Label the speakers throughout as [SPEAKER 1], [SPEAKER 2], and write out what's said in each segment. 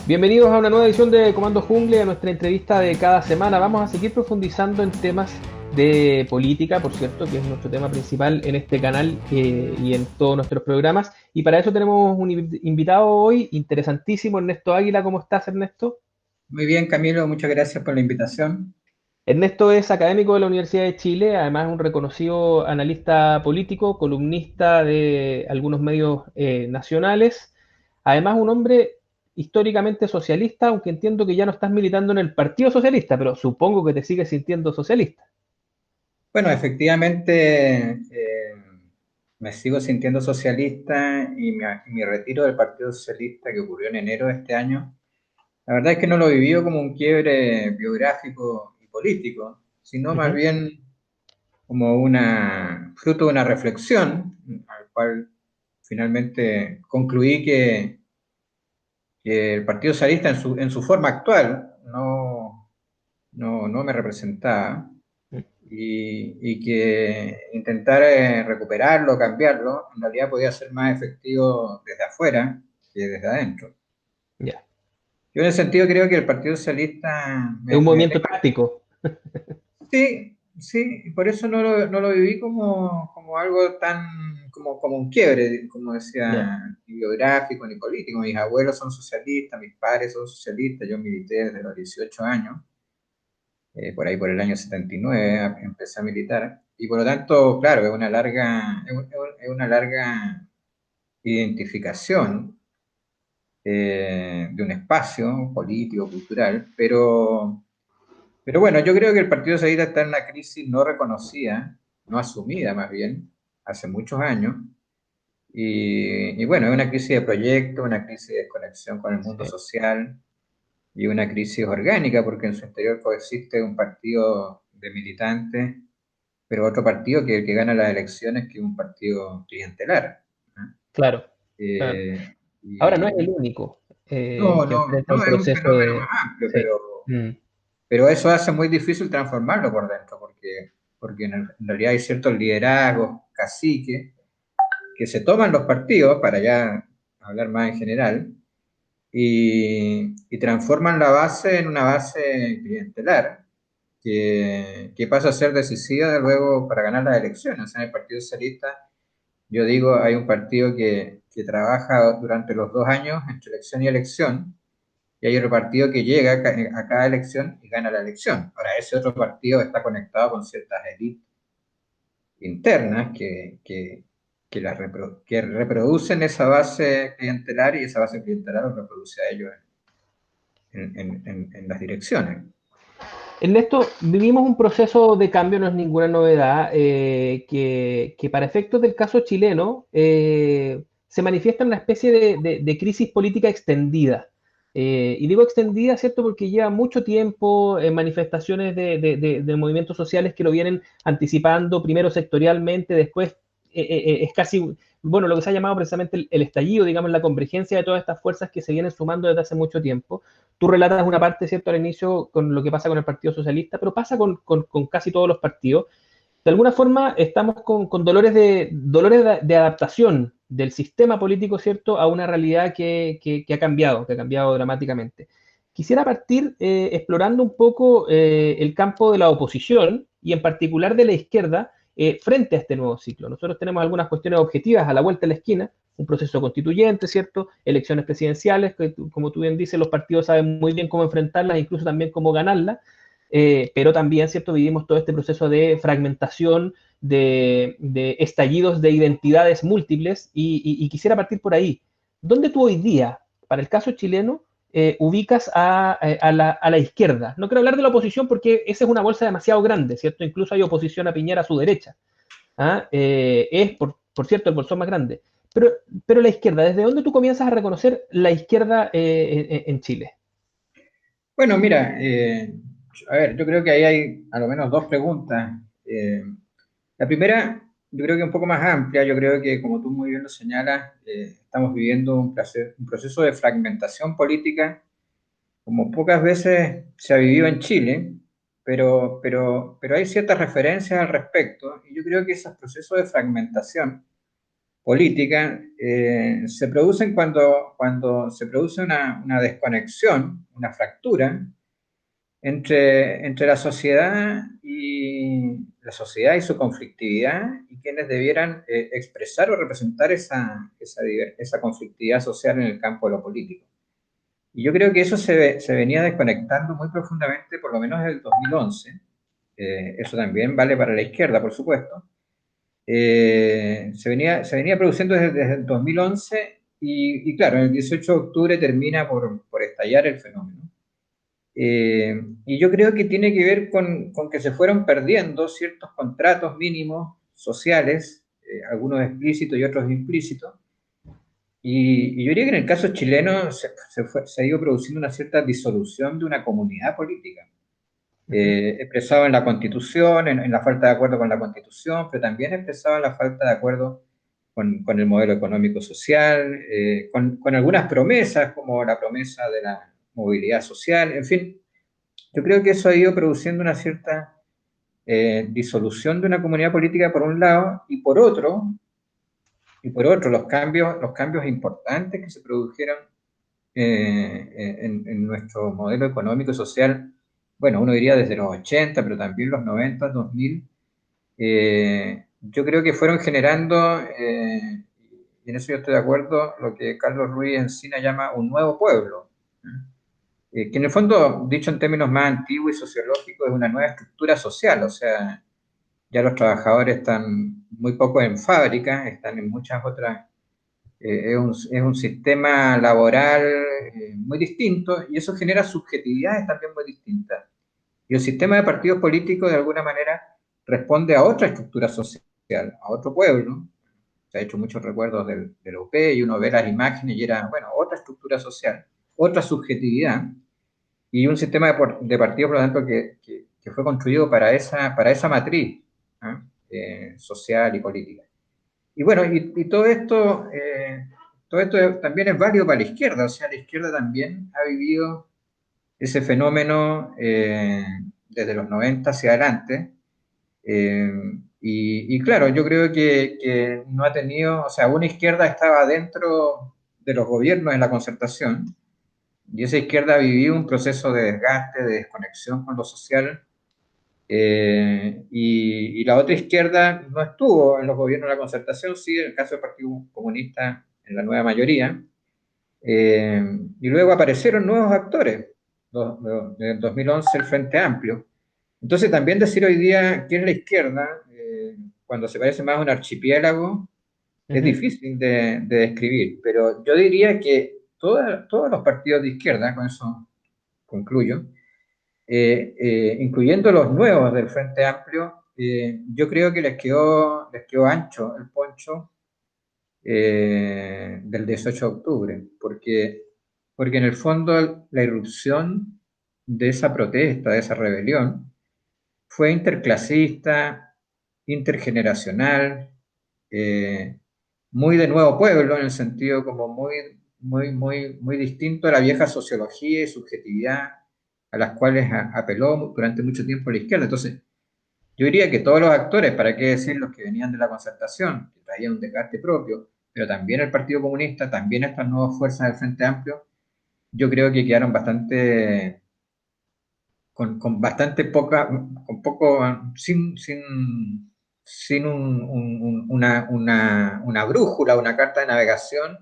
[SPEAKER 1] Bienvenidos a una nueva edición de Comando Jungle, a nuestra entrevista de cada semana. Vamos a seguir profundizando en temas de política, por cierto, que es nuestro tema principal en este canal y en todos nuestros programas. Y para eso tenemos un invitado hoy interesantísimo, Ernesto Águila. ¿Cómo estás, Ernesto?
[SPEAKER 2] Muy bien, Camilo, muchas gracias por la invitación.
[SPEAKER 1] Ernesto es académico de la Universidad de Chile, además un reconocido analista político, columnista de algunos medios nacionales, además un hombre históricamente socialista, aunque entiendo que ya no estás militando en el Partido Socialista, pero supongo que te sigues sintiendo socialista.
[SPEAKER 2] Bueno, efectivamente me sigo sintiendo socialista y mi retiro del Partido Socialista que ocurrió en enero de este año, la verdad es que no lo vivió como un quiebre biográfico y político, sino más
[SPEAKER 1] Ujú.
[SPEAKER 2] bien como una fruto de una reflexión al cual finalmente concluí que el Partido Socialista en su forma actual no me representaba y que intentar recuperarlo, cambiarlo, en realidad podía ser más efectivo desde afuera que desde adentro.
[SPEAKER 1] Ya.
[SPEAKER 2] Yo en ese sentido creo que el Partido Socialista
[SPEAKER 1] Es un movimiento táctico.
[SPEAKER 2] sí, sí, y por eso no lo viví como algo tan, como un quiebre, como
[SPEAKER 1] Ya.
[SPEAKER 2] decía, ni biográfico ni político. Mis abuelos son socialistas, mis padres son socialistas, yo milité desde los 18 años. Por ahí por el año 79 empecé a militar, y por lo tanto, claro, es una larga identificación de un espacio político, cultural, pero bueno, yo creo que el Partido Socialista está en una crisis no reconocida, no asumida más bien, hace muchos años, y bueno, es una crisis de proyecto, una crisis de desconexión con el mundo
[SPEAKER 1] Sí.
[SPEAKER 2] social, y una crisis orgánica, porque en su interior coexiste un partido de militantes, pero otro partido que el que gana las elecciones, que es un partido clientelar, ¿no?
[SPEAKER 1] Claro, claro.
[SPEAKER 2] Eh,
[SPEAKER 1] Ahora no es
[SPEAKER 2] y,
[SPEAKER 1] el
[SPEAKER 2] y-
[SPEAKER 1] único
[SPEAKER 2] no,
[SPEAKER 1] que
[SPEAKER 2] no,
[SPEAKER 1] enfrenta un
[SPEAKER 2] no, es un
[SPEAKER 1] proceso
[SPEAKER 2] fenómeno más
[SPEAKER 1] de...
[SPEAKER 2] amplio,
[SPEAKER 1] Sí.
[SPEAKER 2] pero,
[SPEAKER 1] Mm.
[SPEAKER 2] pero eso hace muy difícil transformarlo por dentro, porque en realidad hay ciertos liderazgos, caciques, que se toman los partidos, para ya hablar más en general, y transforman la base en una base clientelar, que pasa a ser decisiva luego para ganar las elecciones. O sea, en el Partido Socialista, yo digo, hay un partido que trabaja durante los 2 años entre elección y elección, y hay otro partido que llega a cada elección y gana la elección. Ahora, ese otro partido está conectado con ciertas élites internas que reproducen esa base clientelar, y esa base clientelar los reproduce a ellos en las direcciones.
[SPEAKER 1] Ernesto, vivimos un proceso de cambio, no es ninguna novedad, que para efectos del caso chileno se manifiesta en una especie de crisis política extendida. Y digo extendida, ¿cierto? Porque lleva mucho tiempo en manifestaciones de movimientos sociales que lo vienen anticipando, primero sectorialmente, después es casi, bueno, lo que se ha llamado precisamente el estallido, digamos, la convergencia de todas estas fuerzas que se vienen sumando desde hace mucho tiempo. Tú relatas una parte, ¿cierto?, al inicio con lo que pasa con el Partido Socialista, pero pasa con casi todos los partidos. De alguna forma estamos con dolores de adaptación del sistema político, ¿cierto?, a una realidad que ha cambiado dramáticamente. Quisiera partir explorando un poco el campo de la oposición y en particular de la izquierda frente a este nuevo ciclo. Nosotros tenemos algunas cuestiones objetivas a la vuelta de la esquina, un proceso constituyente, ¿cierto? Elecciones presidenciales, que como tú bien dices, los partidos saben muy bien cómo enfrentarlas, incluso también cómo ganarlas, pero también, ¿cierto? Vivimos todo este proceso de fragmentación, de estallidos de identidades múltiples y quisiera partir por ahí. ¿Dónde tú hoy día, para el caso chileno, ubicas a la izquierda? No quiero hablar de la oposición porque esa es una bolsa demasiado grande, ¿cierto? Incluso hay oposición a Piñera a su derecha. ¿Ah? Es, por cierto, el bolsón más grande. Pero, pero la izquierda, ¿desde dónde tú comienzas a reconocer la izquierda en Chile?
[SPEAKER 2] Bueno, mira, a ver, yo creo que ahí hay a lo menos dos preguntas. Eh, la primera, yo creo que un poco más amplia. Yo creo que, como tú muy bien lo señalas, estamos viviendo un proceso de fragmentación política como pocas veces se ha vivido en Chile, pero hay ciertas referencias al respecto, y yo creo que esos procesos de fragmentación política se producen cuando se produce una desconexión, una fractura entre la sociedad y su conflictividad y quienes debieran expresar o representar esa conflictividad social en el campo de lo político. Y yo creo que eso se venía desconectando muy profundamente, por lo menos desde el 2011. Eso también vale para la izquierda, por supuesto. Se venía produciendo desde el 2011 y claro, el 18 de octubre termina por estallar el fenómeno. Y yo creo que tiene que ver con que se fueron perdiendo ciertos contratos mínimos sociales, algunos explícitos y otros implícitos. Y yo diría que en el caso chileno se ha ido produciendo una cierta disolución de una comunidad política, expresado en la Constitución, en la falta de acuerdo con la Constitución, pero también expresado en la falta de acuerdo con el modelo económico-social, con algunas promesas, como la promesa de la movilidad social, en fin. Yo creo que eso ha ido produciendo una cierta disolución de una comunidad política por un lado, y por otro los cambios importantes que se produjeron en nuestro modelo económico y social, bueno, uno diría desde los 80, pero también los 90, 2000, yo creo que fueron generando, y en eso yo estoy de acuerdo, lo que Carlos Ruiz Encina llama un nuevo pueblo, que en el fondo, dicho en términos más antiguos y sociológicos, es una nueva estructura social, o sea, ya los trabajadores están muy poco en fábricas, están en muchas otras, es un sistema laboral muy distinto y eso genera subjetividades también muy distintas. Y el sistema de partidos políticos, de alguna manera, responde a otra estructura social, a otro pueblo. Se ha hecho muchos recuerdos del OP y uno ve las imágenes y era, bueno, otra estructura social, otra subjetividad y un sistema de partidos, por lo tanto, que fue construido para esa matriz, ¿eh? Social y política. Y bueno, y todo esto también es válido para la izquierda, o sea, la izquierda también ha vivido ese fenómeno desde los 90 hacia adelante. eh, y claro, yo creo que no ha tenido, o sea, una izquierda estaba dentro de los gobiernos en la concertación, y esa izquierda ha vivido un proceso de desgaste, de desconexión con lo social, y la otra izquierda no estuvo en los gobiernos de la concertación, sí, en el caso del Partido Comunista en la nueva mayoría, y luego aparecieron nuevos actores, en el 2011 el Frente Amplio. Entonces también decir hoy día quién es la izquierda, cuando se parece más a un archipiélago, es difícil de describir, pero yo diría que todos los partidos de izquierda, con eso concluyo, incluyendo los nuevos del Frente Amplio, yo creo que les quedó ancho el poncho del 18 de octubre, porque en el fondo la irrupción de esa protesta, de esa rebelión, fue interclasista, intergeneracional, eh, muy de nuevo pueblo, en el sentido como muy, muy, muy, muy distinto a la vieja sociología y subjetividad a las cuales apeló durante mucho tiempo la izquierda. Entonces, yo diría que todos los actores, para qué decir los que venían de la concertación, que traían un desgaste propio, pero también el Partido Comunista, también estas nuevas fuerzas del Frente Amplio, yo creo que quedaron con bastante poca, con poco, sin una brújula, una carta de navegación,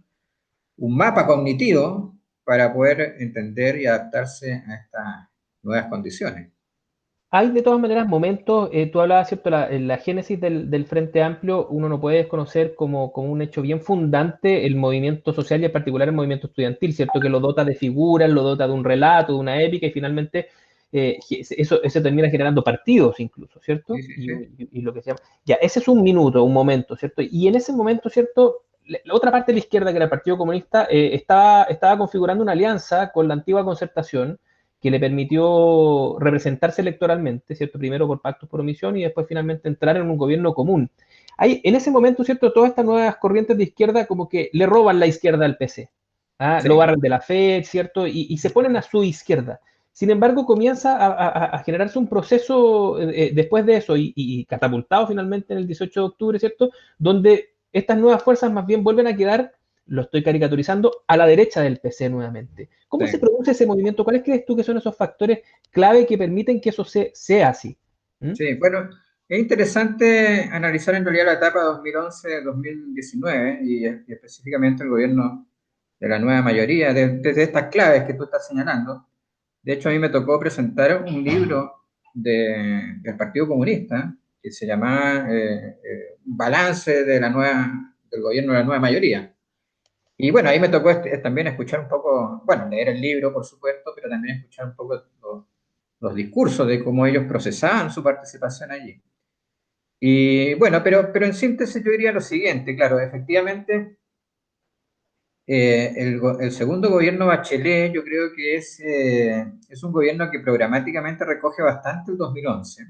[SPEAKER 2] un mapa cognitivo para poder entender y adaptarse a estas nuevas condiciones.
[SPEAKER 1] Hay de todas maneras momentos, tú hablabas, ¿cierto? La génesis del Frente Amplio, uno no puede desconocer como un hecho bien fundante el movimiento social y en particular el movimiento estudiantil, ¿cierto? Que lo dota de figuras, lo dota de un relato, de una épica y finalmente eso termina generando partidos incluso,
[SPEAKER 2] Sí,
[SPEAKER 1] ¿cierto?
[SPEAKER 2] sí,
[SPEAKER 1] Y,
[SPEAKER 2] sí.
[SPEAKER 1] y lo que se llama. Ya, ese es un minuto, un momento, ¿cierto? Y en ese momento, ¿cierto? La otra parte de la izquierda, que era el Partido Comunista, estaba configurando una alianza con la antigua Concertación que le permitió representarse electoralmente, ¿cierto? Primero por pactos por omisión y después finalmente entrar en un gobierno común. En ese momento, ¿cierto? Todas estas nuevas corrientes de izquierda como que le roban la izquierda al PC. ¿Ah? Lo
[SPEAKER 2] Sí.
[SPEAKER 1] barran de la FED, ¿cierto? Y se ponen a su izquierda. Sin embargo, comienza a generarse un proceso después de eso y catapultado finalmente en el 18 de octubre, ¿cierto? Donde estas nuevas fuerzas más bien vuelven a quedar, lo estoy caricaturizando, a la derecha del PC nuevamente. ¿Cómo se
[SPEAKER 2] Sí.
[SPEAKER 1] produce ese movimiento? ¿Cuáles crees tú que son esos factores clave que permiten que eso sea así? ¿Mm?
[SPEAKER 2] Sí, bueno, es interesante analizar en realidad la etapa 2011-2019 y específicamente el gobierno de la nueva mayoría, desde estas claves que tú estás señalando. De hecho, a mí me tocó presentar un libro del Partido Comunista que se llamaba Balance de del gobierno de la nueva mayoría. Y bueno, ahí me tocó también escuchar un poco, bueno, leer el libro, por supuesto, pero también escuchar un poco los discursos de cómo ellos procesaban su participación allí. Y bueno, pero en síntesis yo diría lo siguiente, claro, efectivamente, el segundo gobierno Bachelet yo creo que es un gobierno que programáticamente recoge bastante el 2011.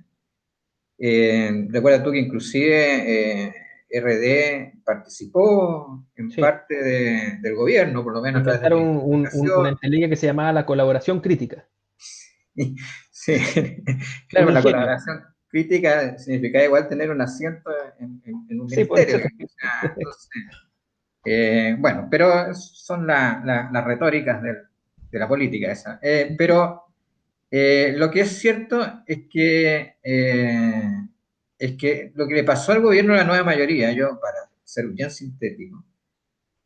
[SPEAKER 2] Recuerda tú que inclusive RD participó en
[SPEAKER 1] Sí.
[SPEAKER 2] parte del gobierno, por lo menos a través del
[SPEAKER 1] Inventaron
[SPEAKER 2] ministro de
[SPEAKER 1] una
[SPEAKER 2] Educación.
[SPEAKER 1] entelequia que se llamaba la colaboración crítica.
[SPEAKER 2] Sí,
[SPEAKER 1] Claro,
[SPEAKER 2] claro,
[SPEAKER 1] un
[SPEAKER 2] la
[SPEAKER 1] ingenio.
[SPEAKER 2] colaboración crítica significaba igual tener un asiento en un
[SPEAKER 1] Sí, pues
[SPEAKER 2] ministerio.
[SPEAKER 1] eso.
[SPEAKER 2] O sea, entonces, bueno, pero son las retóricas de la política esa. Pero lo que es cierto es que lo que le pasó al gobierno de la nueva mayoría, yo para ser bien sintético,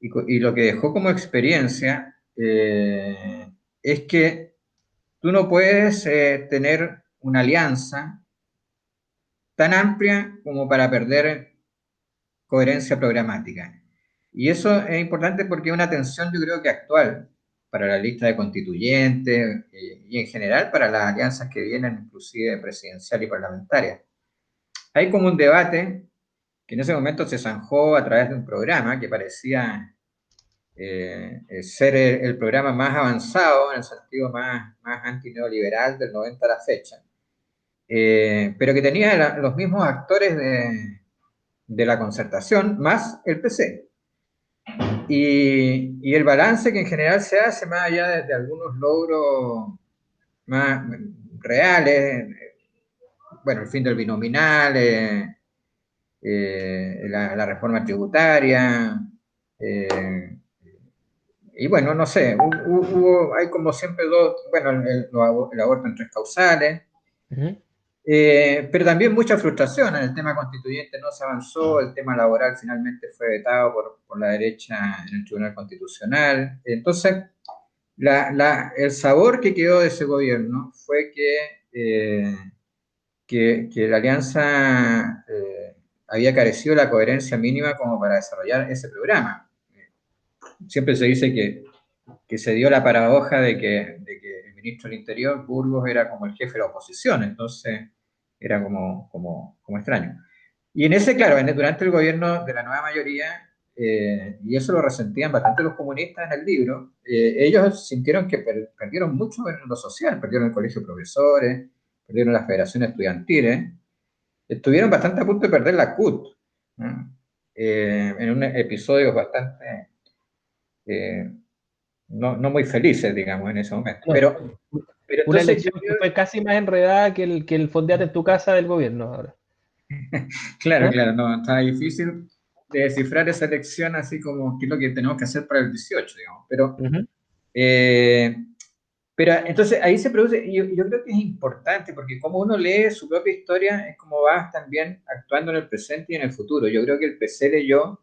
[SPEAKER 2] y lo que dejó como experiencia es que tú no puedes tener una alianza tan amplia como para perder coherencia programática. Y eso es importante porque es una tensión, yo creo que actual, para la lista de constituyentes y en general para las alianzas que vienen, inclusive presidencial y parlamentaria. Hay como un debate que en ese momento se zanjó a través de un programa que parecía ser el programa más avanzado, en el sentido más antineoliberal del 90 a la fecha, pero que tenía los mismos actores de la concertación más el PC. Y el balance que en general se hace, más allá de algunos logros más reales, bueno, el fin del binominal, la reforma tributaria, eh, y bueno, no sé, hay como siempre dos, bueno, el aborto en tres causales,
[SPEAKER 1] Ujú.
[SPEAKER 2] pero también mucha frustración en el tema constituyente, no se avanzó, el tema laboral finalmente fue vetado por la derecha en el Tribunal Constitucional. Entonces, el sabor que quedó de ese gobierno fue que la alianza había carecido de la coherencia mínima como para desarrollar ese programa. Siempre se dice que se dio la paradoja de que el ministro del Interior, Burgos, era como el jefe de la oposición, entonces era como extraño. Y en ese, claro, durante el gobierno de la nueva mayoría, y eso lo resentían bastante los comunistas en el libro, ellos sintieron que perdieron mucho en lo social, perdieron el colegio de profesores, perdieron las federaciones estudiantiles, estuvieron bastante a punto de perder la CUT, ¿no? En un episodio bastante eh, no muy felices, digamos, en ese momento.
[SPEAKER 1] No,
[SPEAKER 2] Pero
[SPEAKER 1] una
[SPEAKER 2] entonces yo
[SPEAKER 1] elección que
[SPEAKER 2] creo,
[SPEAKER 1] fue casi más enredada que el fondeate en tu casa del gobierno ahora.
[SPEAKER 2] claro,
[SPEAKER 1] ¿Ah?
[SPEAKER 2] claro, no, está difícil de descifrar esa elección así como qué es lo que tenemos que hacer para el 18, digamos.
[SPEAKER 1] Ujú.
[SPEAKER 2] Eh, pero entonces ahí se produce, y yo creo que es importante, porque como uno lee su propia historia, es como vas también actuando en el presente y en el futuro. Yo creo que el PC leyó,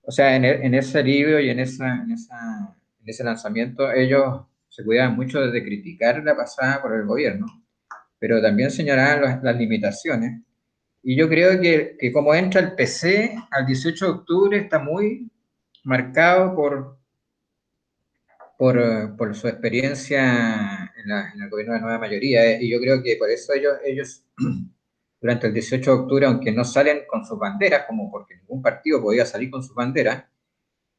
[SPEAKER 2] o sea, en ese libro y en ese lanzamiento, ellos se cuidaban mucho de criticar la pasada por el gobierno, pero también señalaban las limitaciones. Y yo creo que como entra el PC al 18 de octubre está muy marcado por su experiencia en el gobierno de nueva mayoría. Y yo creo que por eso ellos durante el 18 de octubre, aunque no salen con sus banderas, como porque ningún partido podía salir con sus banderas,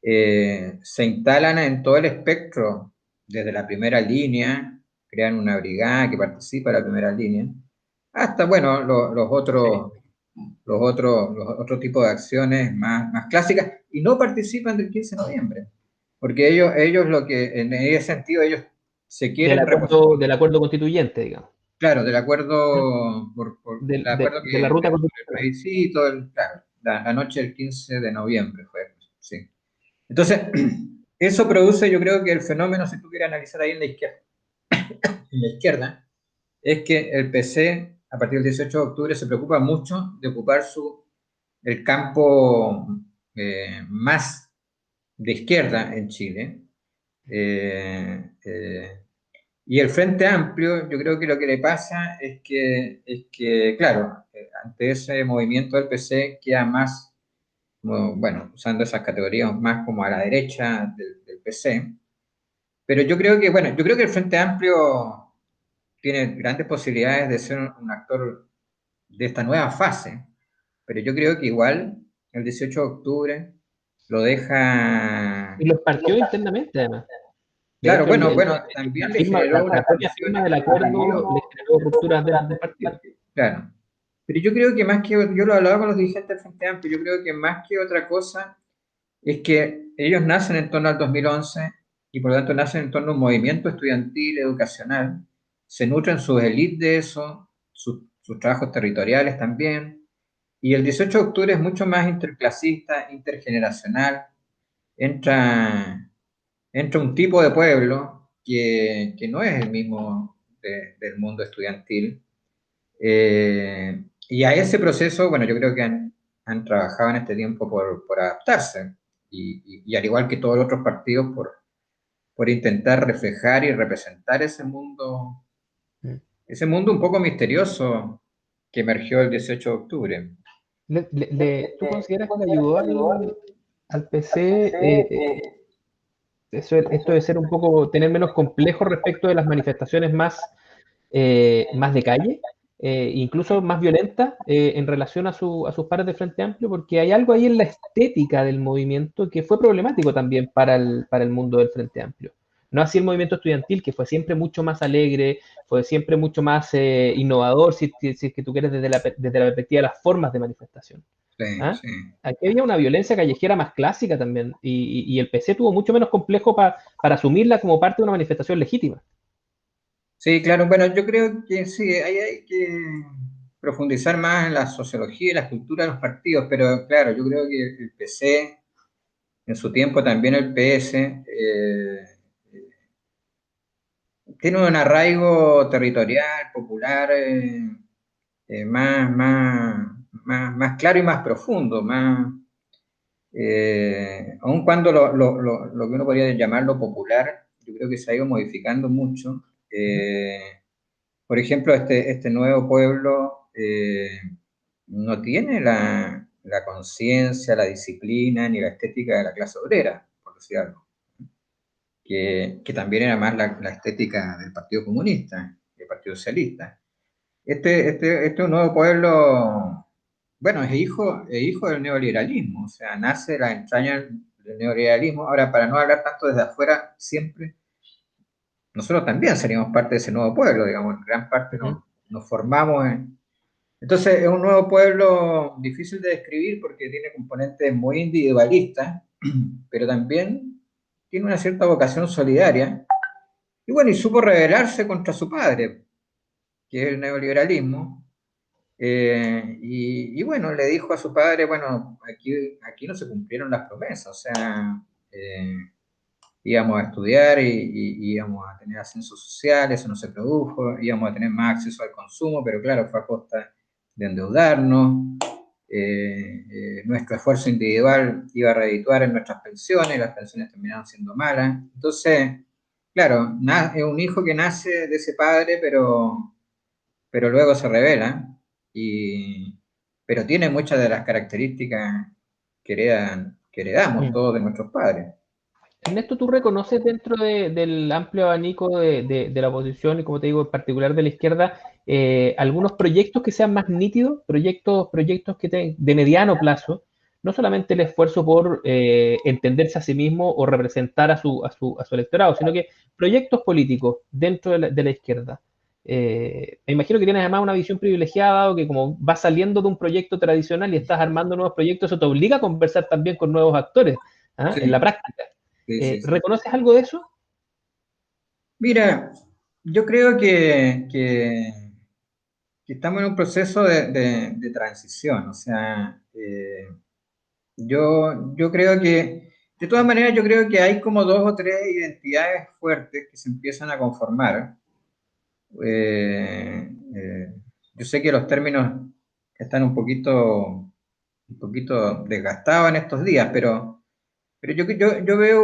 [SPEAKER 2] se instalan en todo el espectro, desde la primera línea, crean una brigada que participa en la primera línea, hasta, bueno,
[SPEAKER 1] Sí.
[SPEAKER 2] los otros tipos de acciones más clásicas, y no participan del 15 de noviembre, porque ellos lo que, en ese sentido, ellos se quieren reposicionar,
[SPEAKER 1] Del acuerdo constituyente, digamos.
[SPEAKER 2] claro, del
[SPEAKER 1] ¿Mm?
[SPEAKER 2] acuerdo, por el acuerdo
[SPEAKER 1] De la
[SPEAKER 2] que,
[SPEAKER 1] ruta
[SPEAKER 2] del
[SPEAKER 1] constitucional.
[SPEAKER 2] plebiscito, claro, la noche del 15 de noviembre fue, sí. Entonces, eso produce, yo creo que el fenómeno, si tú quieres analizar ahí en la izquierda, es que el PC, a partir del 18 de octubre, se preocupa mucho de ocupar el campo más de izquierda en Chile. Eh, eh, y el Frente Amplio, yo creo que lo que le pasa es que claro, ante ese movimiento del PC queda más, bueno, usando esas categorías, más como a la derecha del PC. Pero yo creo que, bueno, yo creo que el Frente Amplio tiene grandes posibilidades de ser un actor de esta nueva fase, pero yo creo que igual el 18 de octubre lo
[SPEAKER 1] Y
[SPEAKER 2] deja.
[SPEAKER 1] los partió internamente, además. De
[SPEAKER 2] Claro,
[SPEAKER 1] hecho,
[SPEAKER 2] bueno, también le generó
[SPEAKER 1] la
[SPEAKER 2] unas
[SPEAKER 1] propia firma
[SPEAKER 2] tensiones
[SPEAKER 1] del
[SPEAKER 2] con el
[SPEAKER 1] acuerdo le
[SPEAKER 2] estallido.
[SPEAKER 1] generó rupturas dentro del partido.
[SPEAKER 2] Claro. Pero yo creo que más que, yo lo hablaba con los dirigentes del Frente Amplio, yo creo que más que otra cosa es que ellos nacen en torno al 2011 y por lo tanto nacen en torno a un movimiento estudiantil, educacional, se nutren sus élites de eso, sus trabajos territoriales también, y el 18 de octubre es mucho más interclasista, intergeneracional, entra, entra un tipo de pueblo que no es el mismo del mundo estudiantil. Y a ese proceso, bueno, yo creo que han trabajado en este tiempo por adaptarse, y al igual que todos los otros partidos, por intentar reflejar y representar ese mundo un poco misterioso que emergió el 18 de octubre.
[SPEAKER 1] ¿Tú consideras que le ayudó al PC esto de ser un poco, tener menos complejo respecto de las manifestaciones más de calle, incluso más violentas en relación a sus pares de Frente Amplio? Porque hay algo ahí en la estética del movimiento que fue problemático también para el mundo del Frente Amplio. No así el movimiento estudiantil, que fue siempre mucho más alegre, fue siempre mucho más innovador, si es que tú quieres, desde la perspectiva de las formas de manifestación.
[SPEAKER 2] Sí,
[SPEAKER 1] ¿Ah?
[SPEAKER 2] sí.
[SPEAKER 1] Aquí había una violencia callejera más clásica también, y el PC tuvo mucho menos complejo para asumirla como parte de una manifestación legítima.
[SPEAKER 2] Sí, claro, bueno, yo creo que sí, ahí hay que profundizar más en la sociología y la cultura de los partidos, pero claro, yo creo que el PC, en su tiempo también el PS, tiene un arraigo territorial, popular, más claro y más profundo, aun cuando lo que uno podría llamarlo popular, yo creo que se ha ido modificando mucho. Por ejemplo, este nuevo pueblo no tiene la conciencia, la disciplina ni la estética de la clase obrera, por decir algo, que también era más la estética del Partido Comunista, del Partido Socialista. Este nuevo pueblo, bueno, es hijo del neoliberalismo, o sea, nace de las entrañas del neoliberalismo. Ahora, para no hablar tanto desde afuera, siempre, nosotros también seríamos parte de ese nuevo pueblo, digamos, en gran parte
[SPEAKER 1] Ujú.
[SPEAKER 2] nos formamos Entonces, es un nuevo pueblo difícil de describir porque tiene componentes muy individualistas, pero también tiene una cierta vocación solidaria. Y bueno, y supo rebelarse contra su padre, que es el neoliberalismo. Y bueno, le dijo a su padre, bueno, aquí no se cumplieron las promesas, o sea, eh, íbamos a estudiar y íbamos a tener ascenso social, eso no se produjo, íbamos a tener más acceso al consumo, pero claro, fue a costa de endeudarnos. Nuestro esfuerzo individual iba a redituar en nuestras pensiones, las pensiones terminaron siendo malas. Entonces, claro, es un hijo que nace de ese padre, pero luego se revela, y, pero tiene muchas de las características que heredamos
[SPEAKER 1] Mm.
[SPEAKER 2] todos de nuestros padres.
[SPEAKER 1] Ernesto, ¿tú reconoces dentro del amplio abanico de la oposición y, como te digo, en particular de la izquierda, algunos proyectos que sean más nítidos, proyectos de mediano plazo, no solamente el esfuerzo por entenderse a sí mismo o representar a su electorado, sino que proyectos políticos dentro de la izquierda? Me imagino que tienes además una visión privilegiada, dado que como vas saliendo de un proyecto tradicional y estás armando nuevos proyectos, eso te obliga a conversar también con nuevos actores, ¿ah? En la
[SPEAKER 2] Sí,
[SPEAKER 1] práctica.
[SPEAKER 2] sí, sí, sí.
[SPEAKER 1] ¿Reconoces algo de eso?
[SPEAKER 2] Mira, yo creo que que estamos en un proceso de transición, o sea, yo creo que, de todas maneras, yo creo que hay como dos o tres identidades fuertes que se empiezan a conformar. Eh, eh, yo sé que los términos están un poquito desgastados en estos días, pero yo veo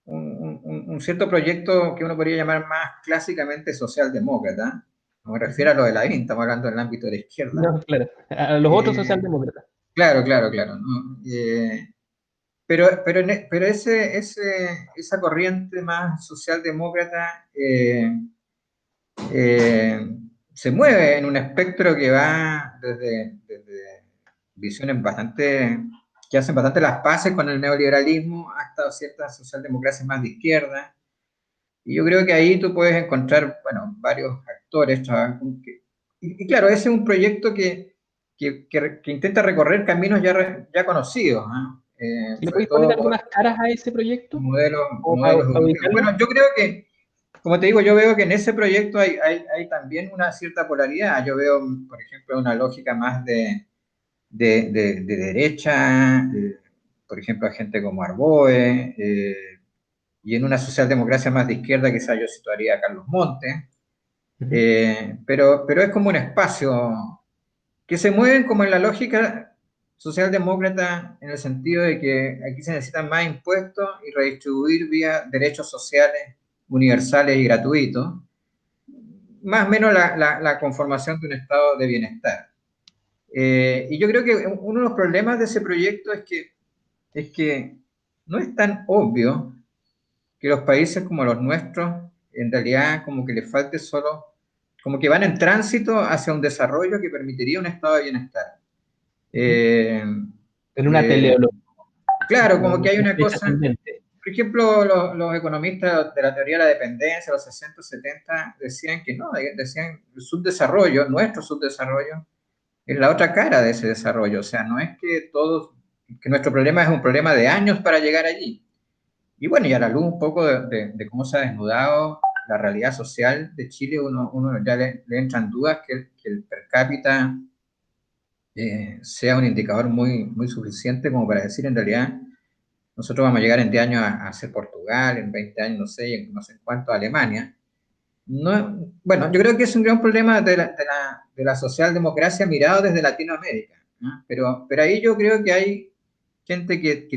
[SPEAKER 2] un cierto proyecto que uno podría llamar más clásicamente socialdemócrata. No me refiero a lo de la INTA, estamos hablando del ámbito de la izquierda.
[SPEAKER 1] No, claro. A los otros
[SPEAKER 2] Eh,
[SPEAKER 1] socialdemócratas.
[SPEAKER 2] claro, claro, claro, ¿no? Pero esa corriente más socialdemócrata eh, se mueve en un espectro que va desde visiones bastante, que hacen bastante las paces con el neoliberalismo hasta ciertas socialdemocracias más de izquierda. Y yo creo que ahí tú puedes encontrar, bueno, varios actores. Y claro, ese es un proyecto que intenta recorrer caminos ya conocidos, ¿no?
[SPEAKER 1] ¿Le
[SPEAKER 2] Sobre
[SPEAKER 1] podéis poner
[SPEAKER 2] todo
[SPEAKER 1] algunas caras a ese proyecto?
[SPEAKER 2] modelos,
[SPEAKER 1] ¿O para
[SPEAKER 2] modelos europeos.
[SPEAKER 1] ubicarlo?
[SPEAKER 2] Bueno, yo creo que, como te digo, yo veo que en ese proyecto hay también una cierta polaridad. Yo veo, por ejemplo, una lógica más de derecha, por ejemplo, a gente como Arboe, y en una socialdemocracia más de izquierda quizá yo situaría a Carlos Montes,
[SPEAKER 1] Ujú.
[SPEAKER 2] pero es como un espacio que se mueven como en la lógica socialdemócrata en el sentido de que aquí se necesitan más impuestos y redistribuir vía derechos sociales universales y gratuitos, más o menos la conformación de un estado de bienestar. Y yo creo que uno de los problemas de ese proyecto es que no es tan obvio que los países como los nuestros, en realidad como que les falte solo, como que van en tránsito hacia un desarrollo que permitiría un estado de bienestar.
[SPEAKER 1] Ujú.
[SPEAKER 2] Eh,
[SPEAKER 1] En una
[SPEAKER 2] eh,
[SPEAKER 1] teleología
[SPEAKER 2] claro, como que hay una cosa,
[SPEAKER 1] ascendente.
[SPEAKER 2] por ejemplo, los economistas de la teoría de la dependencia, los 60, 70, decían que no, decían el subdesarrollo, nuestro subdesarrollo, es la otra cara de ese desarrollo, o sea, no es que todos, que nuestro problema es un problema de años para llegar allí. Y bueno, y a la luz un poco de cómo se ha desnudado la realidad social de Chile, uno ya le entran dudas que el per cápita sea un indicador muy suficiente como para decir en realidad nosotros vamos a llegar en 10 años a ser Portugal, en 20 años no sé, en no sé cuánto Alemania. No, bueno, yo creo que es un gran problema de la socialdemocracia mirado desde Latinoamérica, ¿no? Pero ahí yo creo que hay gente que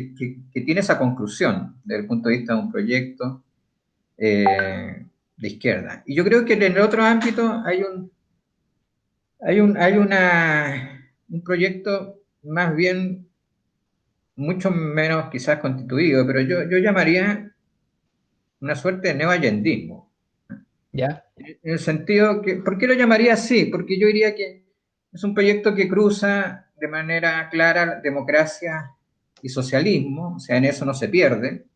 [SPEAKER 2] tiene esa conclusión desde el punto de vista de un proyecto de izquierda. Y yo creo que en el otro ámbito un proyecto más bien mucho menos quizás constituido, pero yo llamaría una suerte de neoallendismo.
[SPEAKER 1] ¿Ya?
[SPEAKER 2] En el sentido que, ¿por qué lo llamaría así? Porque yo diría que es un proyecto que cruza de manera clara democracia y socialismo, o sea, en eso no se pierde,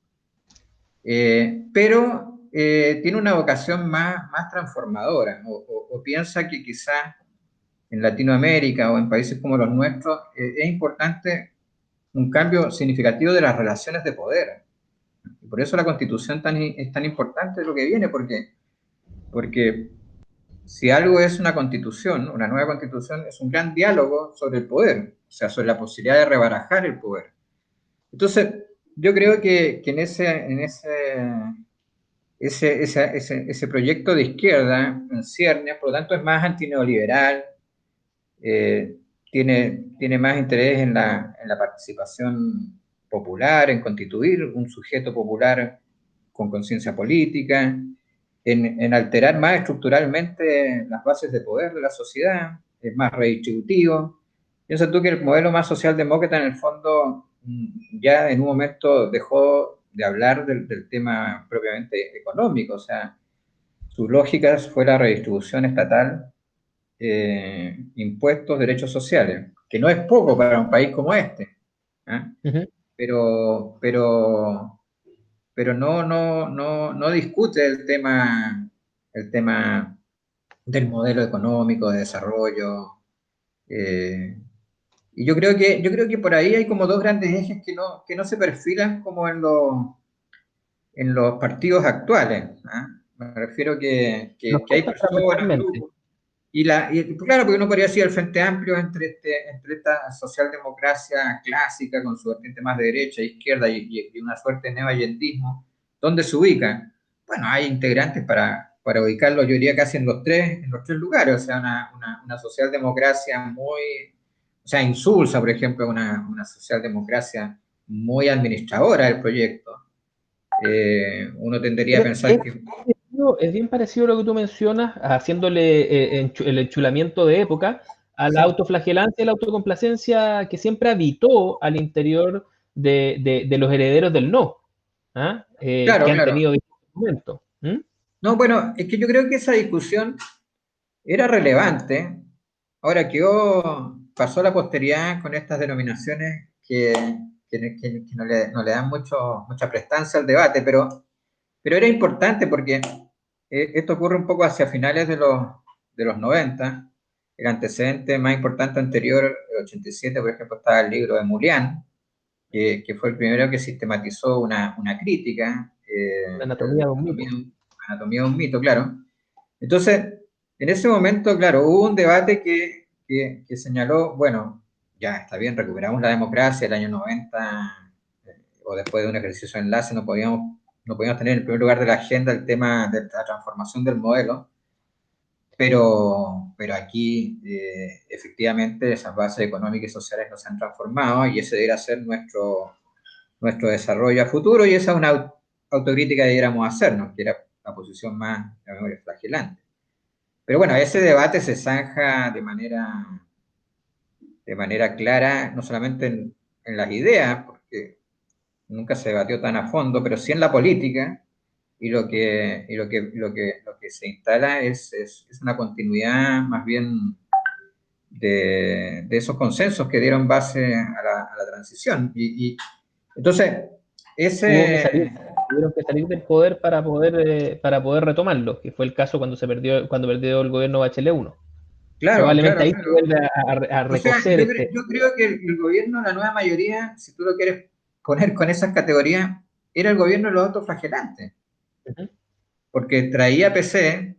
[SPEAKER 2] pero tiene una vocación más transformadora, o piensa que quizás en Latinoamérica o en países como los nuestros es importante un cambio significativo de las relaciones de poder. Y por eso la constitución es tan importante de lo que viene, porque si algo es una constitución, una nueva constitución, es un gran diálogo sobre el poder, o sea, sobre la posibilidad de rebarajar el poder. Entonces, yo creo que ese proyecto de izquierda en ciernes, por lo tanto, es más antineoliberal, eh, tiene más interés en la participación popular, en constituir un sujeto popular con conciencia política, en alterar más estructuralmente las bases de poder de la sociedad, es más redistributivo. Piensa tú que el modelo más socialdemócrata en el fondo ya en un momento dejó de hablar del tema propiamente económico, o sea, sus lógicas fue la redistribución estatal, impuestos, derechos sociales, que no es poco para un país como este, ¿eh?
[SPEAKER 1] Ujú.
[SPEAKER 2] Pero, pero, pero no discute el tema del modelo económico de desarrollo. eh, y yo creo que por ahí hay como dos grandes ejes que no se perfilan como en los partidos actuales, ¿eh? Me refiero
[SPEAKER 1] Nos
[SPEAKER 2] que hay
[SPEAKER 1] cuesta
[SPEAKER 2] personas,
[SPEAKER 1] transversalmente.
[SPEAKER 2] grupos. claro, porque uno podría decir el Frente Amplio entre esta socialdemocracia clásica con su vertiente más de derecha e izquierda y una suerte de neoallendismo, ¿dónde se ubica? Bueno, hay integrantes para ubicarlo, yo diría casi en los tres lugares, o sea, una socialdemocracia muy, o sea, Insulsa, por ejemplo, una socialdemocracia muy administradora del proyecto. Uno tendería a pensar que...
[SPEAKER 1] Es bien parecido a lo que tú mencionas, haciéndole el enchulamiento de época a la
[SPEAKER 2] Sí,
[SPEAKER 1] autoflagelancia y la autocomplacencia que siempre habitó al interior de los herederos del no, ¿ah?
[SPEAKER 2] claro,
[SPEAKER 1] Que han
[SPEAKER 2] claro.
[SPEAKER 1] tenido distintos momentos. ¿Mm?
[SPEAKER 2] No, bueno, es que yo creo que esa discusión era relevante. Ahora pasó a la posteridad con estas denominaciones que no le dan mucha prestancia al debate, pero era importante porque esto ocurre un poco hacia finales de los 90. El antecedente más importante anterior, el 87, por ejemplo, estaba el libro de Murián, que fue el primero que sistematizó una crítica,
[SPEAKER 1] La anatomía de un mito.
[SPEAKER 2] anatomía de un mito, claro. Entonces, en ese momento, claro, hubo un debate que señaló, bueno, ya está bien, recuperamos la democracia el año 90, o después de un ejercicio de enlace, no podíamos tener en el primer lugar de la agenda el tema de la transformación del modelo, pero aquí efectivamente esas bases económicas y sociales no se han transformado y ese debería ser nuestro desarrollo a futuro y esa es una autocrítica que debiéramos hacernos, que era la posición más, la memoria flagelante. Pero bueno, ese debate se zanja de manera clara, no solamente en las ideas, porque nunca se debatió tan a fondo, pero sí en la política, lo que se instala es una continuidad más bien de esos consensos que dieron base a la transición. Entonces,
[SPEAKER 1] Hubo que salir,
[SPEAKER 2] ese,
[SPEAKER 1] tuvieron que salir del poder para poder retomarlo, que fue el caso cuando perdió el gobierno Bachelet 1.
[SPEAKER 2] claro,
[SPEAKER 1] Probablemente
[SPEAKER 2] claro,
[SPEAKER 1] ahí se
[SPEAKER 2] claro.
[SPEAKER 1] vuelve a
[SPEAKER 2] O sea,
[SPEAKER 1] recocer este.
[SPEAKER 2] yo creo que el gobierno, la nueva mayoría, si tú lo quieres poner con esas categorías, era el gobierno de los autoflagelantes,
[SPEAKER 1] Ujú.
[SPEAKER 2] porque traía PC,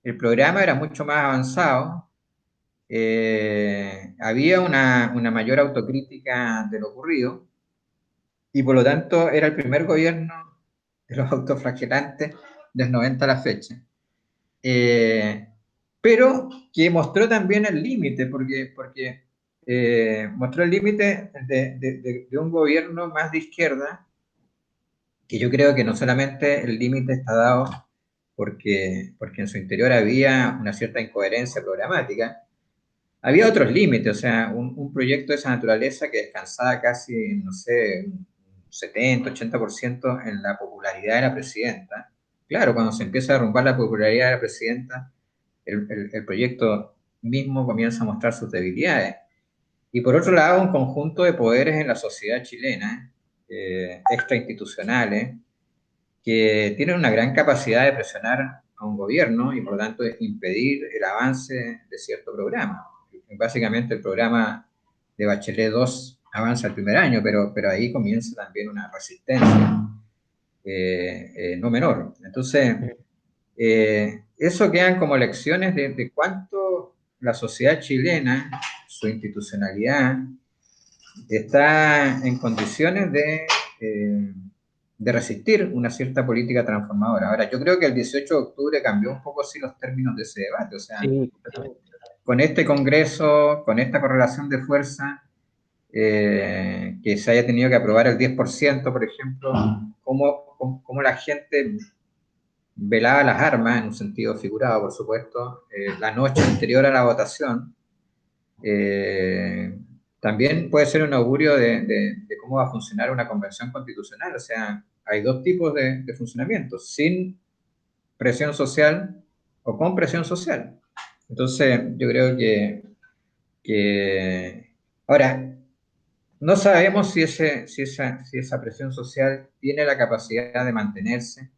[SPEAKER 2] el programa era mucho más avanzado, había una mayor autocrítica de lo ocurrido, y por lo tanto era el primer gobierno de los autoflagelantes del 90 a la fecha. Eh, pero que mostró también el límite, porque mostró el límite de un gobierno más de izquierda, que yo creo que no solamente el límite está dado porque en su interior había una cierta incoherencia programática, había otros límites, o sea, un proyecto de esa naturaleza que descansaba casi, no sé, un 70-80% en la popularidad de la presidenta. Claro, cuando se empieza a derrumbar la popularidad de la presidenta, el proyecto mismo comienza a mostrar sus debilidades. Y por otro lado, un conjunto de poderes en la sociedad chilena, extrainstitucionales, que tienen una gran capacidad de presionar a un gobierno y por lo tanto impedir el avance de cierto programa. Básicamente el programa de Bachelet 2 avanza el primer año, pero ahí comienza también una resistencia no menor. Entonces, eso quedan como lecciones de cuánto la sociedad chilena, su institucionalidad, está en condiciones de resistir una cierta política transformadora. Ahora, yo creo que el 18 de octubre cambió un poco sí los términos de ese debate, o sea,
[SPEAKER 1] Sí, completamente.
[SPEAKER 2] con este Congreso, con esta correlación de fuerza, que se haya tenido que aprobar el 10%, por ejemplo, cómo la gente velaba las armas, en un sentido figurado, por supuesto, la noche anterior a la votación, eh, también puede ser un augurio de cómo va a funcionar una convención constitucional. O sea, hay dos tipos de funcionamiento, sin presión social o con presión social. Entonces, yo creo que ahora, no sabemos si esa presión social tiene la capacidad de mantenerse.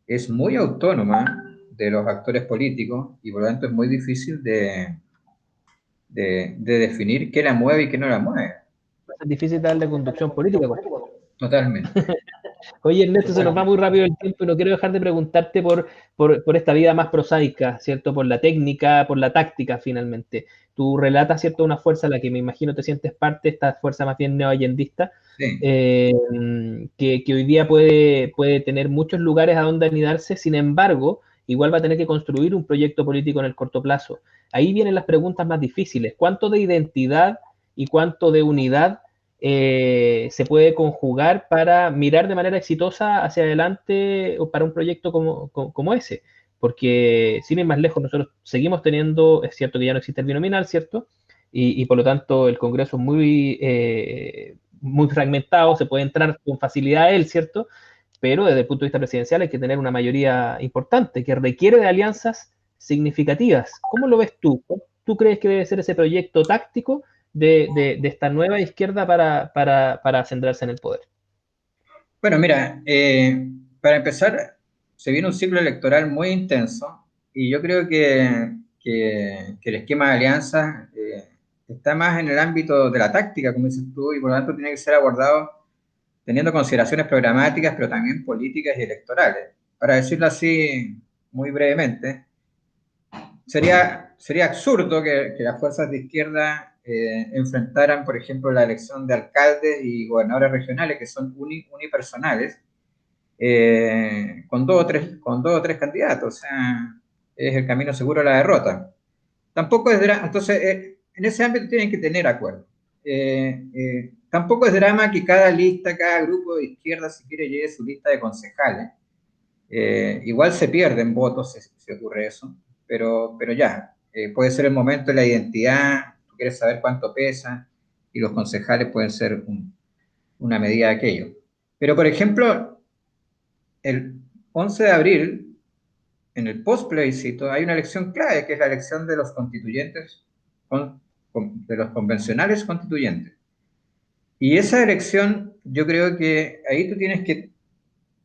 [SPEAKER 2] Es muy autónoma de los actores políticos y por lo tanto es muy difícil de definir qué la mueve y qué no la mueve.
[SPEAKER 1] Es difícil darle conducción política, compadre.
[SPEAKER 2] Totalmente.
[SPEAKER 1] Oye, Ernesto, se nos va
[SPEAKER 2] Bueno,
[SPEAKER 1] muy rápido el tiempo y no quiero dejar de preguntarte por esta vida más prosaica, ¿cierto? Por la técnica, por la táctica, finalmente. Tú relatas, ¿cierto? Una fuerza a la que me imagino te sientes parte, esta fuerza más bien neoallendista,
[SPEAKER 2] sí.
[SPEAKER 1] que hoy día puede tener muchos lugares a donde anidarse, sin embargo, igual va a tener que construir un proyecto político en el corto plazo. Ahí vienen las preguntas más difíciles. ¿Cuánto de identidad y cuánto de unidad se puede conjugar para mirar de manera exitosa hacia adelante o para un proyecto como ese? Porque sin ir más lejos, nosotros seguimos teniendo, es cierto que ya no existe el binominal, ¿cierto? Y por lo tanto el Congreso es muy fragmentado, se puede entrar con facilidad a él, ¿cierto? Pero desde el punto de vista presidencial hay que tener una mayoría importante que requiere de alianzas significativas. ¿Cómo lo ves tú? ¿Tú crees que debe ser ese proyecto táctico de esta nueva izquierda para centrarse en el poder?
[SPEAKER 2] Bueno, mira, para empezar, se viene un ciclo electoral muy intenso y yo creo que el esquema de alianzas está más en el ámbito de la táctica, como dices tú, y por lo tanto tiene que ser abordado teniendo consideraciones programáticas, pero también políticas y electorales. Para decirlo así muy brevemente, sería absurdo que las fuerzas de izquierda enfrentaran, por ejemplo, la elección de alcaldes y gobernadores regionales, que son unipersonales, con dos o tres candidatos. O sea, es el camino seguro a la derrota. Tampoco es drama, entonces, en ese ámbito tienen que tener acuerdo. Tampoco es drama que cada lista, cada grupo de izquierda, si quiere, lleve su lista de concejales. Igual se pierden votos si ocurre eso, pero ya, puede ser el momento de la identidad, tú quieres saber cuánto pesa, y los concejales pueden ser una medida de aquello. Pero, por ejemplo, el 11 de abril, en el post-plebiscito, hay una elección clave, que es la elección de los constituyentes, de los convencionales constituyentes. Y esa elección, yo creo que ahí tú tienes que,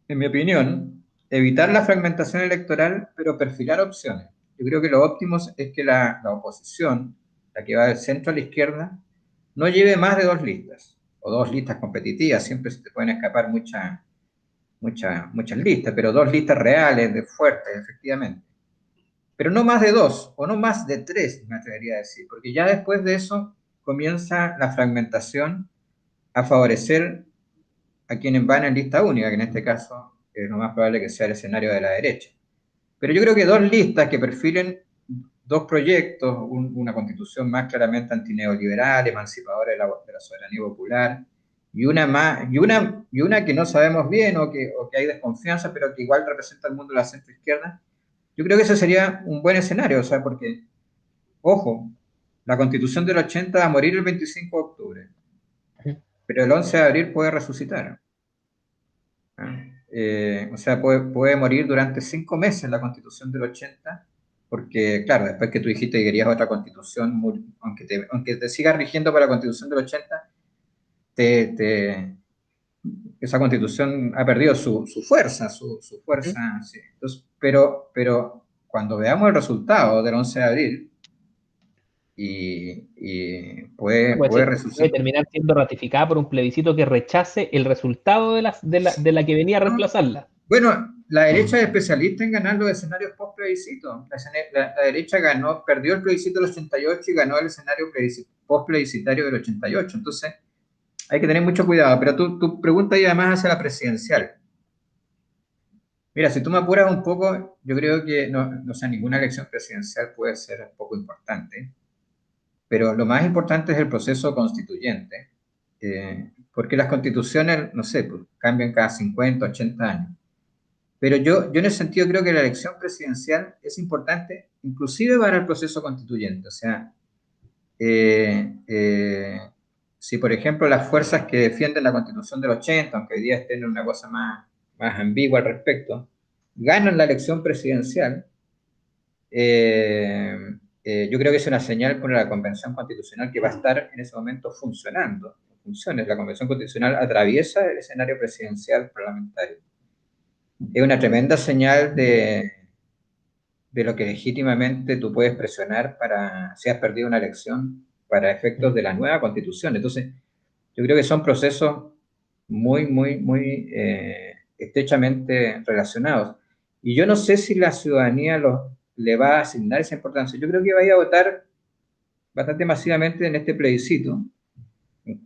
[SPEAKER 2] en mi opinión, evitar la fragmentación electoral, pero perfilar opciones. Yo creo que lo óptimo es que la oposición, la que va del centro a la izquierda, no lleve más de dos listas, o dos listas competitivas, siempre se te pueden escapar muchas listas, pero dos listas reales, de fuertes, efectivamente. Pero no más de dos, o no más de tres, me atrevería a decir, porque ya después de eso comienza la fragmentación a favorecer a quienes van en lista única, que en este caso es lo más probable que sea el escenario de la derecha. Pero yo creo que dos listas que perfilen dos proyectos, una constitución más claramente antineoliberal, emancipadora de la soberanía popular, y una que no sabemos bien o que hay desconfianza, pero que igual representa el mundo de la centroizquierda, yo creo que ese sería un buen escenario, o sea, porque, ojo, la constitución del 80 va a morir el 25 de octubre, pero el 11 de abril puede resucitar. ¿Ah? O sea, puede morir durante 5 meses la constitución del 80, porque, claro, después que tú dijiste que querías otra constitución, aunque te siga rigiendo para la constitución del 80, te, te- esa constitución ha perdido su fuerza, su fuerza, sí. Entonces, pero cuando veamos el resultado del 11 de abril, y puede
[SPEAKER 1] Puede
[SPEAKER 2] resucitar.
[SPEAKER 1] terminar siendo ratificada por un plebiscito que rechace el resultado de la que venía a
[SPEAKER 2] ¿No?
[SPEAKER 1] reemplazarla.
[SPEAKER 2] Bueno, la derecha es especialista en ganar los escenarios post-plebiscito. La derecha perdió el plebiscito del 88 y ganó el escenario post-plebiscitario del 88. Entonces, hay que tener mucho cuidado. Pero tu pregunta iba más hacia la presidencial. Mira, si tú me apuras un poco, yo creo que no, o sea, ninguna elección presidencial puede ser poco importante. Pero lo más importante es el proceso constituyente. Porque las constituciones, no sé, pues, cambian cada 50, 80 años. Pero yo en ese sentido creo que la elección presidencial es importante, inclusive para el proceso constituyente. O sea, eh, eh, si por ejemplo las fuerzas que defienden la constitución del 80, aunque hoy día estén en una cosa más ambigua al respecto, ganan la elección presidencial, eh, yo creo que es una señal con la Convención Constitucional que va a estar en ese momento funcionando. Funciones. La Convención Constitucional atraviesa el escenario presidencial parlamentario. Es una tremenda señal de lo que legítimamente tú puedes presionar para, si has perdido una elección, para efectos de la nueva constitución. Entonces, yo creo que son procesos muy estrechamente relacionados. Y yo no sé si la ciudadanía le va a asignar esa importancia. Yo creo que vaya a votar bastante masivamente en este plebiscito,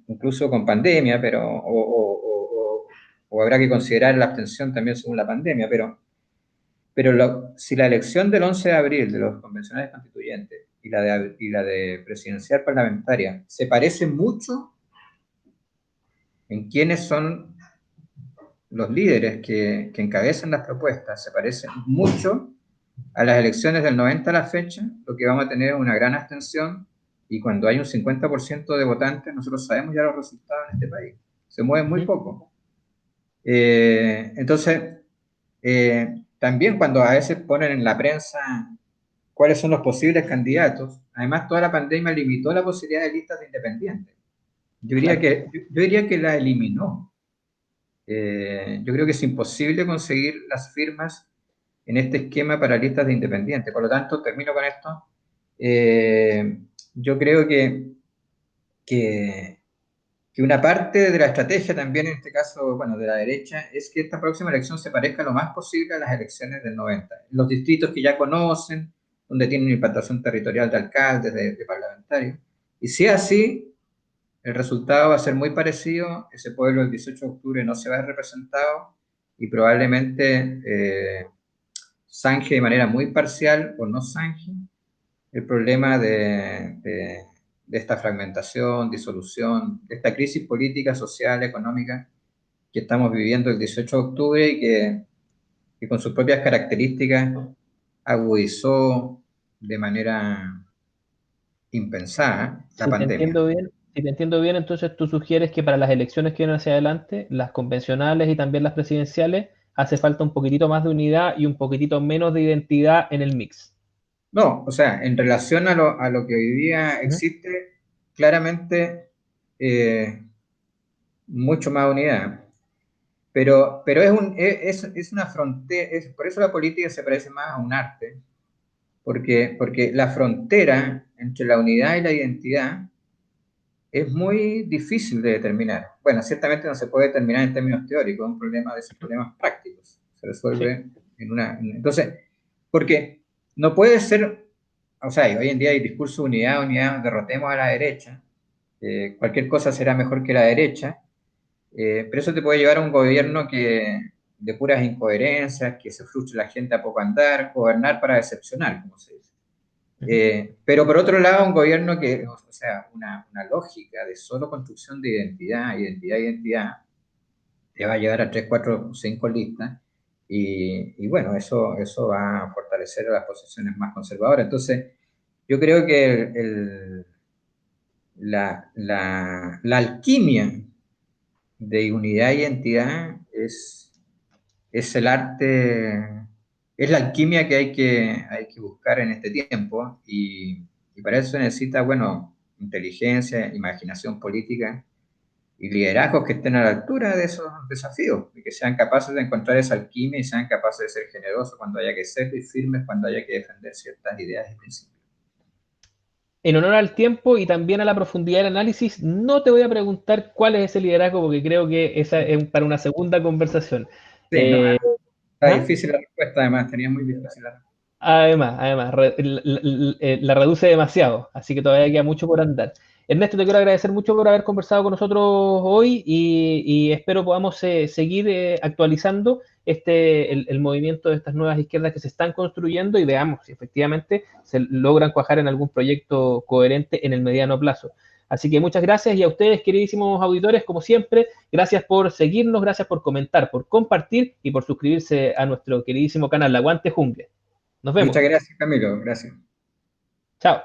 [SPEAKER 2] incluso con pandemia, pero, o habrá que considerar la abstención también según la pandemia, pero si la elección del 11 de abril de los convencionales constituyentes y la de presidencial parlamentaria se parece mucho en quiénes son los líderes que encabezan las propuestas, se parecen mucho a las elecciones del 90 a la fecha, lo que vamos a tener es una gran abstención y cuando hay un 50% de votantes, nosotros sabemos ya los resultados en este país, se mueven muy poco. Entonces, también cuando a veces ponen en la prensa cuáles son los posibles candidatos, además toda la pandemia limitó la posibilidad de listas de independientes.
[SPEAKER 1] Claro.
[SPEAKER 2] Yo diría que la eliminó. Yo creo que es imposible conseguir las firmas en este esquema para listas de independientes. Por lo tanto, termino con esto. Yo creo que, que una parte de la estrategia también, en este caso, bueno, de la derecha, es que esta próxima elección se parezca lo más posible a las elecciones del 90. Los distritos que ya conocen, donde tienen implantación territorial de alcaldes, de parlamentarios. Y si es así, el resultado va a ser muy parecido, ese pueblo el 18 de octubre no se va a ver representado y probablemente zanje de manera muy parcial o no zanje el problema de esta fragmentación, disolución, de esta crisis política, social, económica que estamos viviendo el 18 de octubre y que con sus propias características agudizó de manera impensada la
[SPEAKER 1] Si te
[SPEAKER 2] pandemia.
[SPEAKER 1] entiendo bien, si te entiendo bien, entonces tú sugieres que para las elecciones que vienen hacia adelante, las convencionales y también las presidenciales, hace falta un poquitito más de unidad y un poquitito menos de identidad en el mix.
[SPEAKER 2] No, o sea, en relación a lo que hoy día
[SPEAKER 1] Ujú.
[SPEAKER 2] existe, claramente eh, mucho más unidad. Pero es una frontera, por eso la política se parece más a un arte, porque la frontera entre la unidad y la identidad es muy difícil de determinar. Bueno, ciertamente no se puede determinar en términos teóricos, es un problema de esos problemas prácticos. Se
[SPEAKER 1] Sí.
[SPEAKER 2] resuelve en una... Entonces, porque no puede ser, o sea, hoy en día hay discurso de unidad, unidad, derrotemos a la derecha, cualquier cosa será mejor que la derecha, pero eso te puede llevar a un gobierno de puras incoherencias, que se frustre la gente a poco andar, gobernar para decepcionar, como se dice.
[SPEAKER 1] Ujú.
[SPEAKER 2] Pero por otro lado, un gobierno o sea, una lógica de solo construcción de identidad, te va a llevar a 3, 4, 5 listas. Y bueno, eso va a fortalecer a las posiciones más conservadoras. Entonces, yo creo que la alquimia de unidad y identidad es el arte, es la alquimia que hay que buscar en este tiempo y para eso se necesita, bueno, inteligencia, imaginación política y liderazgos que estén a la altura de esos desafíos y que sean capaces de encontrar esa alquimia y sean capaces de ser generosos cuando haya que ser y firmes cuando haya que defender ciertas ideas y principios.
[SPEAKER 1] En honor al tiempo y también a la profundidad del análisis, no te voy a preguntar cuál es ese liderazgo porque creo que esa es para una segunda conversación.
[SPEAKER 2] Sí, no, está
[SPEAKER 1] ¿Ah?
[SPEAKER 2] difícil la respuesta, además, tenía muy difícil la respuesta.
[SPEAKER 1] Además, la reduce demasiado, así que todavía queda mucho por andar. Ernesto, te quiero agradecer mucho por haber conversado con nosotros hoy y espero podamos seguir actualizando el movimiento de estas nuevas izquierdas que se están construyendo y veamos si efectivamente se logran cuajar en algún proyecto coherente en el mediano plazo. Así que muchas gracias y a ustedes, queridísimos auditores, como siempre, gracias por seguirnos, gracias por comentar, por compartir y por suscribirse a nuestro queridísimo canal, Aguante Jungle. Nos
[SPEAKER 2] Muchas
[SPEAKER 1] vemos.
[SPEAKER 2] gracias, Camilo, gracias.
[SPEAKER 1] Chao.